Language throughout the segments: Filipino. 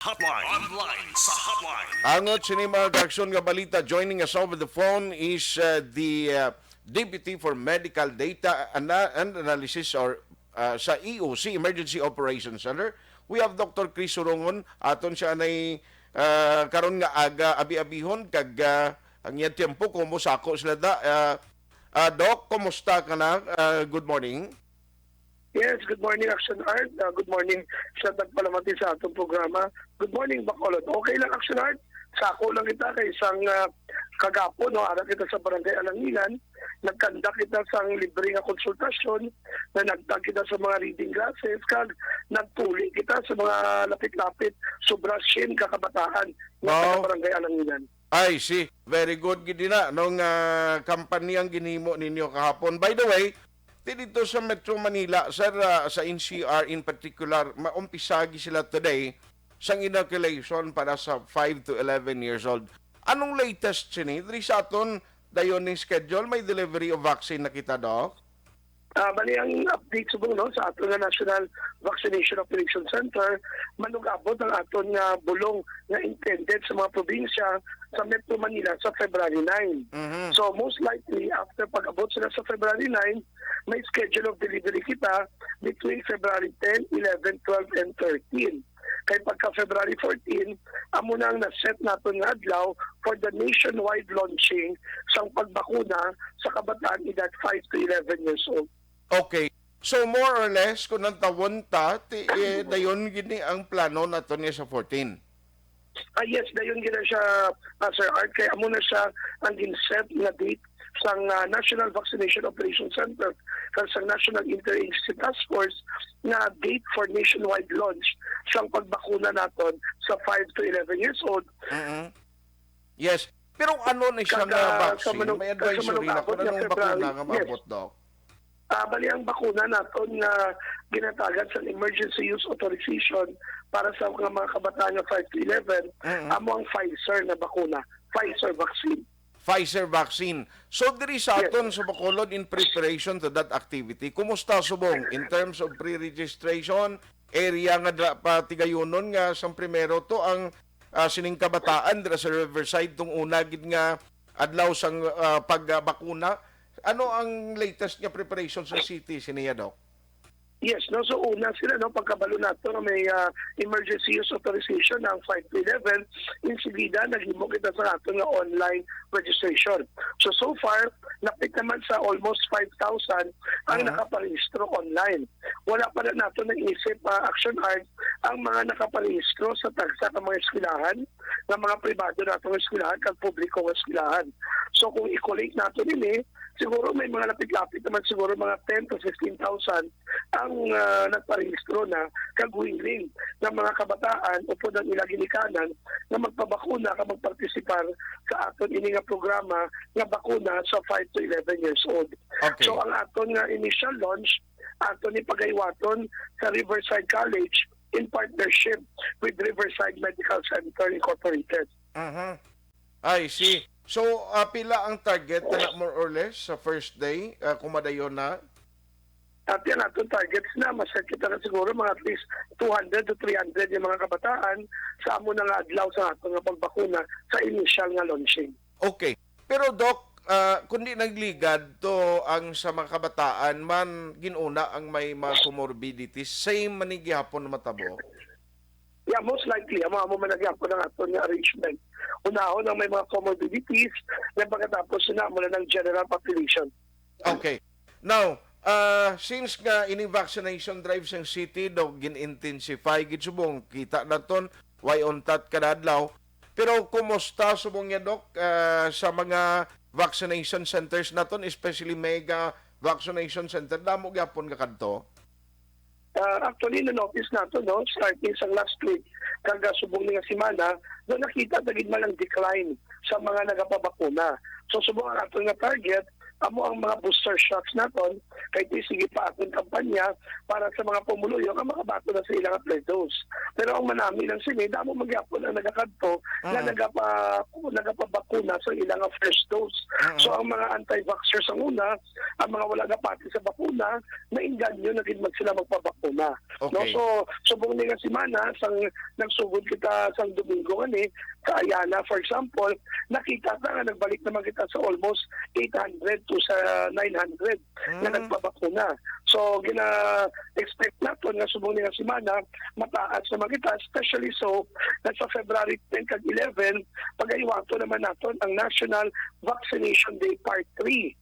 Hotline. Online sa hotline. Angot sini mga kaakson nga balita, joining us over the phone is the Deputy for Medical Data and Analysis or sa EOC, Emergency Operations Center. We have Dr. Chris Surungon. Aton siya nay karon nga aga abi-abihon kag ang iyang tiempo kung musako sila da. Doc, kumusta ka na? Good morning. Yes, good morning, Action Art. Good morning sa tagpalamati sa atong programa. Good morning, Bacolod. Okay lang, Action Art. Sako lang kita kay isang kagapo, no? Ara kita sa Barangay Alanginan. Nagkanda kita sa libre nga konsultasyon, na nagtag kita sa mga reading glasses, kag nagtuli kita sa mga lapit-lapit, sobrasyon kakabataan Wow. sa Barangay Alanginan. I see. Very good gid na nung kampanyang ginhimo ninyo kahapon. By the way, dito sa Metro Manila, sir, sa NCR in particular, maumpisagi sila today sa inoculation para sa 5 to 11 years old. Anong latest sini? Diri sa aton dayon ning schedule, may delivery of vaccine na kita, Doc? Bali ang update subong no sa aton nga National Vaccination Operation Center, manugabot ang aton nga bulong nga intended sa mga probinsya sa Metro Manila sa February 9. So most likely after pag-abot sila sa February 9, may schedule of delivery kita between February 10, 11, 12 and 13. Kay pagka February 14, amo nang na-set naton nga adlaw for the nationwide launching sang pagbakuna sa kabataan edad 5 to 11 years old. Okay. So more or less, kung nantawon ta, dayon gini ang plano nato niya sa 14. Yes, dayon gina siya, Sir Art, kaya amo na siya ang ginset na date sa National Vaccination Operation Center sa National Interagency Task Force na date for nationwide launch sa pagbakuna naton sa 5 to 11 years old. Yes. Pero ano na siya nga vaccine? May advisory na kung anong bakuna nga maabot, Doc? Bali ang bakuna naton nga ginatagan sa emergency use authorization para sa mga kabataan nga 5 to 11, amo ang Pfizer na bakuna, Pfizer vaccine. Pfizer vaccine. So, diri sa aton sa Bacolod in preparation to that activity, kumusta subong in terms of pre-registration, area nga patigayonon nga sang primero to ang sining kabataan dira sa Riverside tung una gid nga adlaw sang pagbakuna. Ano ang latest nga preparation sa city siniya, Doc? Yes, no, so una sila no pagkabalo nato na may emergency use authorization ng 5 to 11, insigida naghimo kita sa ato nga online registration. So far napit naman sa almost 5,000 ang nakaparehistro online. Wala pa na nato nang isip Action Art ang mga nakaparehistro sa tagsa ng mga eskwelahan, ng mga pribado nato nga eskwelahan kag publiko nga eskwelahan. So kung i-collect nato nini, siguro may mga lapit-lapit naman siguro mga 10 to 15,000 ang nagparehistro na kagwingling ng mga kabataan o po ng ilang ginikanan na magpabakuna ka magpartisipar sa aton ini nga programa nga bakuna sa 5 to 11 years old. Okay. So ang aton nga initial launch aton ni pagaywaton sa Riverside College in partnership with Riverside Medical Center Incorporated. I see. So, pila ang target na more or less sa first day, kumadayon na? At yan atong targets na, maset kita na siguro mga at least 200 to 300 yung mga kabataan sa amo na nga adlaw sa ato nga pagbakuna sa initial nga launching. Okay. Pero Doc, kundi nagligad to ang sa mga kabataan man ginuna ang may mga comorbidities, same manigihapon na matabo? Yeah, most likely, amo managyapo ng ato nga arrangement. Unahon ang may mga comorbidities na pagkatapos na mula ng general population. Okay. Now, since nga ini vaccination drive sa city daw gin-intensify gid subong kita naton why on tat kadadlaw, pero kumusta subong ya, Doc, sa mga vaccination centers naton, especially mega vaccination center, damo gyapon ka kadto? Actually, na-notice nato, no, starting sa last week, kaga subong nga simana, doon nakita tagid man ang decline sa mga nagapabakuna. So subong ang ato nga target amo ang mga booster shots naton kay sige pa aton kampanya para sa mga pumuluyo nga makabato na sa ilang first dose. Pero ang manami lang sini damo magyapon ang nagakadto na nagapabakuna sa ilang first dose. So ang mga anti-vaxxers ang una, ang mga wala napati sa bakuna, nainganyo na gid sila magpabakuna. No, Okay. so subong ni nga semana sang nagsugod kita sang Domingo ani sa Ayala for example, nakita na nga nagbalik naman kita sa almost 800 to sa 900 na nagpabakuna. So gina-expect natin nga subong ni nga semana mataas naman kita, especially so na sa February 10 kag 11 pag-aywato naman natin ang National Vaccination Day Part 3.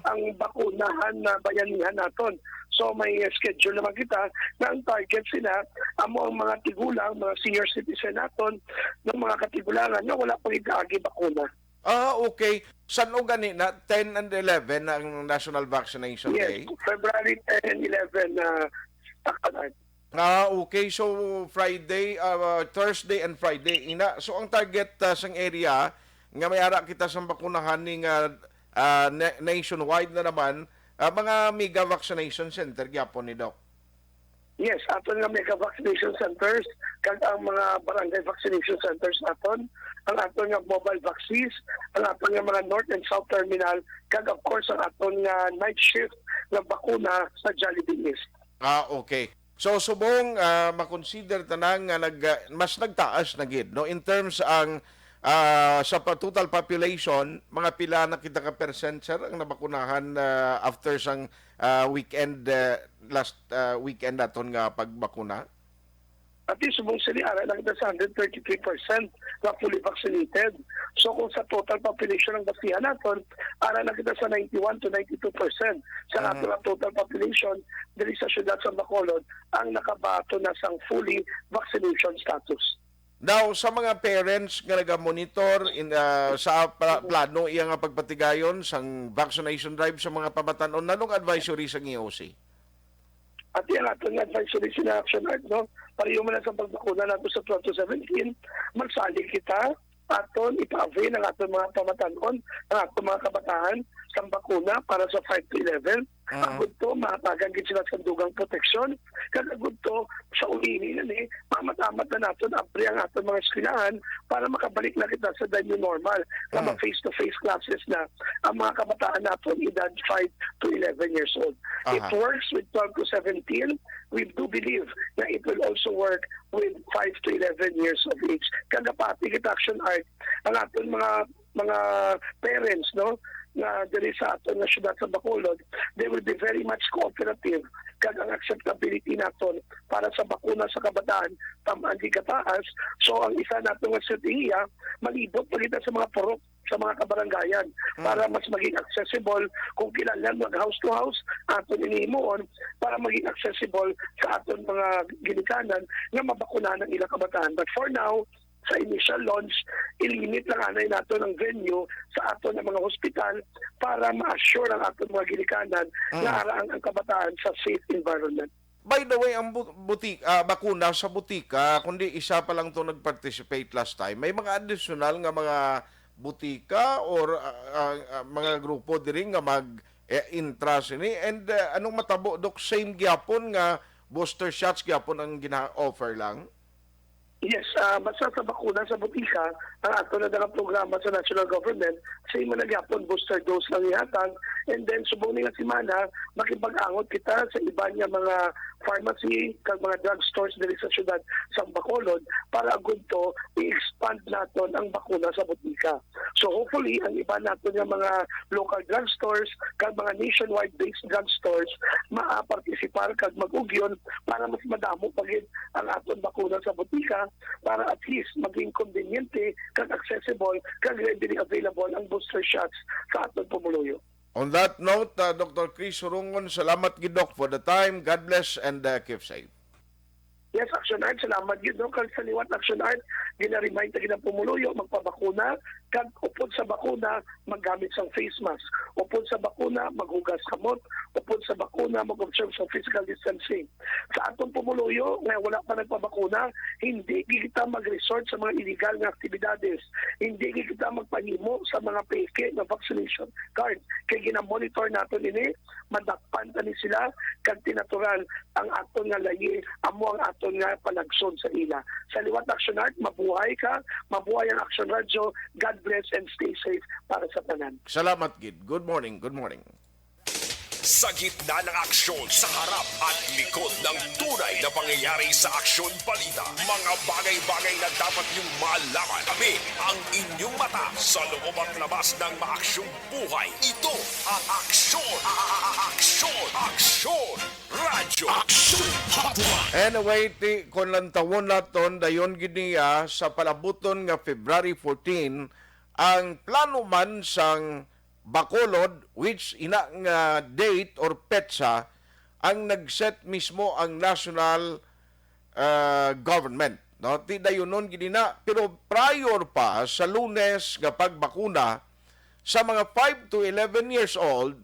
Ang bakunahan na bayanihan naton. So may schedule naman kita na ang target sila amo ang mga tigulang, mga senior citizen naton ng mga katigulangan na wala pang ikaagi bakuna. Okay. Saan o gani na 10 and 11 ang National Vaccination Day? Yes, February 10 and 11 na Okay. So Friday, Thursday and Friday ina. So ang target sang area nga may ara kita sa bakunahan ning nationwide na naman mga mega vaccination center gyapon ni Doc. Yes, aton nga mega vaccination centers, kag ang mga barangay vaccination centers naton, ang aton nga mobile vaccines, ang aton nga mga north and south terminal, kag of course ang aton nga night shift nga bakuna sa Jollibee East. Okay. So subong makonsider tanang nga mas nagtaas na gid no in terms ang sa total population, mga pila na kita ka percent sir ang nabakunahan after sang weekend last weekend naton nga pagbakuna? At yung subong sili, ara lang kita sa 133% na fully vaccinated. So kung sa total population ng basihan natin, ara lang kita sa 91 to 92% sa ating total population dili sa syudad sa Bacolod ang nakabato na sang fully vaccination status. Now, sa mga parents nga naga-monitor sa plano iya nga pagpatigayon sang vaccination drive sa mga pamatanon, nanong advisory sa EOC? At yan ating advisory sina Action Art, no? Pariyo man sa pagbakuna nato sa 12 to 17, magsalig kita aton ipa-avail ang ating mga pamatanon, ang ating mga kabataan sa bakuna para sa 5 to 11. Agud to, matagan gid sila sa dugang proteksyon. Kagagud to, sa ulini na ni, mamatamat na natin apri ang ating mga eskwelahan para makabalik na kita sa the new normal. Na face-to-face classes na ang mga kabataan natin edad 5 to 11 years old. It works with 12 to 17. We do believe na it will also work with 5 to 11 years of age. Kagapati kita Action Art, ang ating mga parents, no? Na diri sa aton nga syudad sa Bacolod, they will be very much cooperative kag ang acceptability naton para sa bakuna sa kabataan tamaan di kataas. So ang isa naton nga strategiya, malibot pa kita sa mga purok sa mga kabarangayan para mas maging accessible kung kinahanglan mag house to house aton inihimuon para maging accessible sa aton mga ginikanan nga mabakunahan ang ilang kabataan. But for now, sa initial launch, ilimit lang anay nato ng venue sa ato ng mga hospital para ma-assure ang ato mga ginikanan na araang ang kabataan sa safe environment. By the way, ang bakuna sa butika, kundi isa pa lang to nag-participate last time, may mga additional nga mga butika or mga grupo diri nga mag-interest ini and anong matabo dok same gyapon nga booster shots gyapon ang gina-offer lang? Yes, basta sa bakuna sa butika, ang ato na dalang programa sa national government, same man nagyapon booster dose lang ihatag, and then subong nga semana, makipag-angot kita sa iba niya mga pharmacy, kag mga drugstores diri sa syudad sa Bacolod para agud to i-expand naton ang bakuna sa butika. So hopefully, ang iba naton nga mga local drugstores, kag mga nationwide based drugstores, maa-participar kag mag-ugyon para mas madamo pagid ang aton bakuna sa butika para at least maging conveniente kag accessible kag readily available ang booster shots sa aton pumuluyo. On that note, Dr. Chris Surungon, salamat gid Doc for the time. God bless and keep safe. Yes, Action Art, salamat yun. No? Kag sa liwat Action Art, gina-remind na ginang pumuluyo, magpabakuna, kag upod sa bakuna, maggamit sang face mask. Upod sa bakuna, maghugas kamot. Upod sa bakuna, mag-observe sa physical distancing. Sa atong pumuluyo, ngayon wala pa nagpabakuna, hindi kita mag-resort mag-resort sa mga illegal na aktibidades. Hindi kita magpanimo sa mga peke na vaccination card. Kaya ginamonitor nato ini, madakpan tani sila, kag tinatural ang aton nga layi, amo ang aton nga palagsod sa ila. Sa liwat Action Art, mabuhay ka, mabuhay ang Action Radio. God bless and stay safe para sa tanan. Salamat, Gid. Good morning. Good morning. Sa gitna ng aksyon, sa harap at likod ng tunay na pangyayari sa Aksyon Balita. Mga bagay-bagay na dapat niyong malaman. Kami ang inyong mata sa loob at labas ng maaksyong buhay. Ito ang Aksyon! Aksyon! Aksyon! Radyo! Aksyon Hotline! Anyway, kung lantawon naton, dayon giniya sa palabuton nga February 14, ang plano man sang Bacolod, which ina nga date or petsa, ang nagset mismo ang national government. No? Ti dayon nun ginina, pero prior pa sa Lunes nga pagbakuna, sa mga 5 to 11 years old,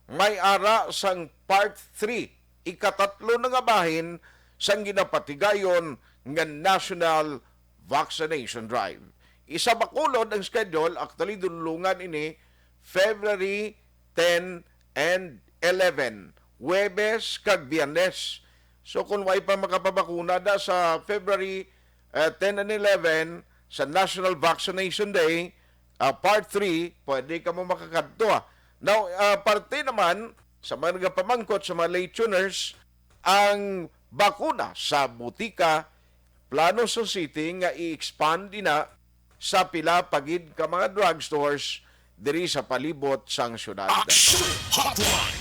may ara sang Part 3, ikatatlo na nga bahin sang ginapatigayon nga National Vaccination Drive. Isa Bacolod ang schedule, actually dunulungan ini February 10 and 11, Huwebes kag Biyernes. So kung way pa makapabakuna da sa February 10 and 11 sa National Vaccination Day, Part 3, pwede ka mo makakadto. Now, parte naman sa mga pamangkot sa mga late tuners, ang bakuna sa butika, plano sa city nga i-expand na sa pila pagid ka mga drugstores diri sa palibot sang syudad. Aksyon Hotline!